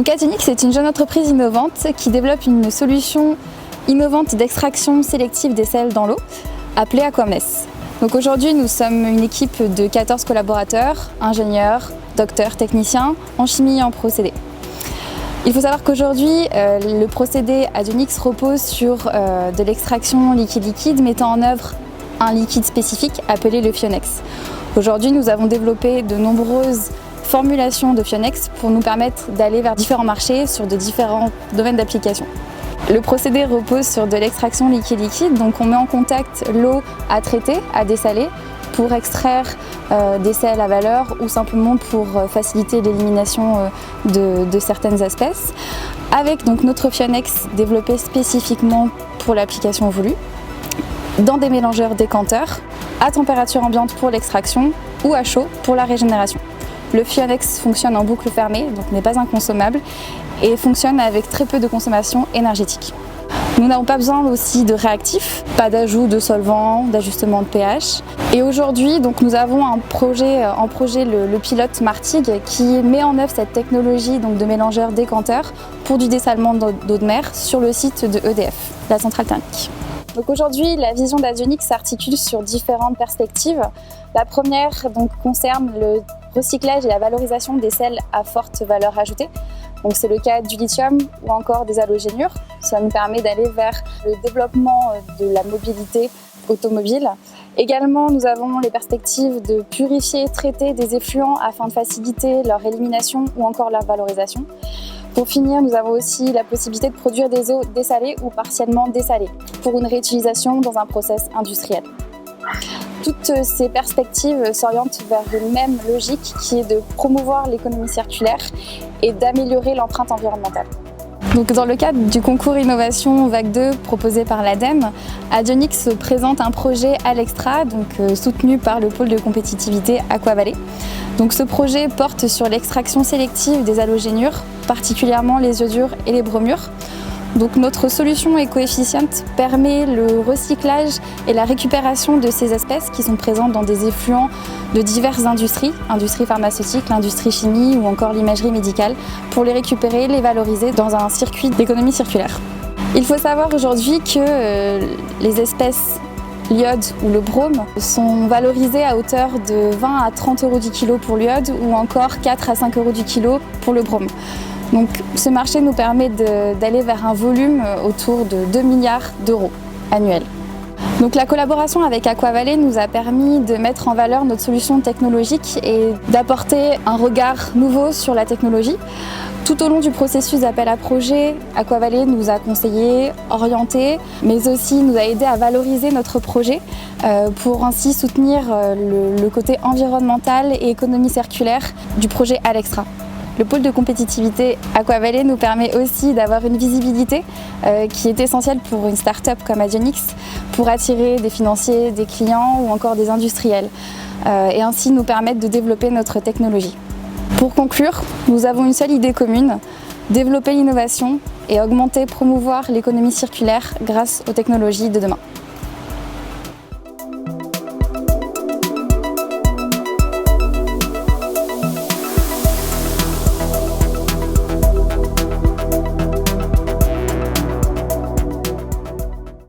Donc Adionix est une jeune entreprise innovante qui développe une solution innovante d'extraction sélective des sels dans l'eau, appelée Aquamess. Donc aujourd'hui, nous sommes une équipe de 14 collaborateurs, ingénieurs, docteurs, techniciens en chimie et en procédé. Il faut savoir qu'aujourd'hui, le procédé Adionix repose sur de l'extraction liquide-liquide mettant en œuvre un liquide spécifique appelé le Fionex. Aujourd'hui, nous avons développé de nombreuses formulations de Fionex pour nous permettre d'aller vers différents marchés sur de différents domaines d'application. Le procédé repose sur de l'extraction liquide-liquide, donc on met en contact l'eau à traiter, à dessaler, pour extraire des sels à valeur ou simplement pour faciliter l'élimination de certaines espèces, avec donc notre Fionex développé spécifiquement pour l'application voulue, dans des mélangeurs décanteurs, à température ambiante pour l'extraction ou à chaud pour la régénération. Le Fionex fonctionne en boucle fermée, donc n'est pas inconsommable, et fonctionne avec très peu de consommation énergétique. Nous n'avons pas besoin aussi de réactifs, pas d'ajout de solvants, d'ajustement de pH. Et aujourd'hui, donc, nous avons en projet le pilote Martigues qui met en œuvre cette technologie donc, de mélangeur décanteur pour du dessalement d'eau de mer sur le site de EDF, la centrale thermique. Donc aujourd'hui, la vision d'Adionix s'articule sur différentes perspectives. La première donc, concerne le recyclage et la valorisation des sels à forte valeur ajoutée. Donc c'est le cas du lithium ou encore des halogénures. Ça nous permet d'aller vers le développement de la mobilité automobile. Également, nous avons les perspectives de purifier et traiter des effluents afin de faciliter leur élimination ou encore leur valorisation. Pour finir, nous avons aussi la possibilité de produire des eaux dessalées ou partiellement dessalées pour une réutilisation dans un process industriel. Toutes ces perspectives s'orientent vers une même logique qui est de promouvoir l'économie circulaire et d'améliorer l'empreinte environnementale. Donc, dans le cadre du concours Innovation Vague 2 proposé par l'ADEME, Adionix présente un projet Alextra, soutenu par le pôle de compétitivité Aquavalley. Donc, ce projet porte sur l'extraction sélective des halogénures, particulièrement les iodures et les bromures. Donc, notre solution Eco-Efficient permet le recyclage et la récupération de ces espèces qui sont présentes dans des effluents de diverses industries, industrie pharmaceutique, l'industrie chimie ou encore l'imagerie médicale, pour les récupérer et les valoriser dans un circuit d'économie circulaire. Il faut savoir aujourd'hui que les espèces l'iode ou le brome sont valorisées à hauteur de 20 à 30 € du kilo pour l'iode ou encore 4 à 5 € du kilo pour le brome. Donc, ce marché nous permet d'aller vers un volume autour de 2 milliards d'euros annuels. Donc, la collaboration avec Aquavalley nous a permis de mettre en valeur notre solution technologique et d'apporter un regard nouveau sur la technologie. Tout au long du processus d'appel à projet, Aquavalley nous a conseillé, orienté, mais aussi nous a aidé à valoriser notre projet pour ainsi soutenir le côté environnemental et économie circulaire du projet Alextra. Le pôle de compétitivité Aquavalley nous permet aussi d'avoir une visibilité qui est essentielle pour une start-up comme Adionix pour attirer des financiers, des clients ou encore des industriels et ainsi nous permettre de développer notre technologie. Pour conclure, nous avons une seule idée commune, développer l'innovation et augmenter, promouvoir l'économie circulaire grâce aux technologies de demain.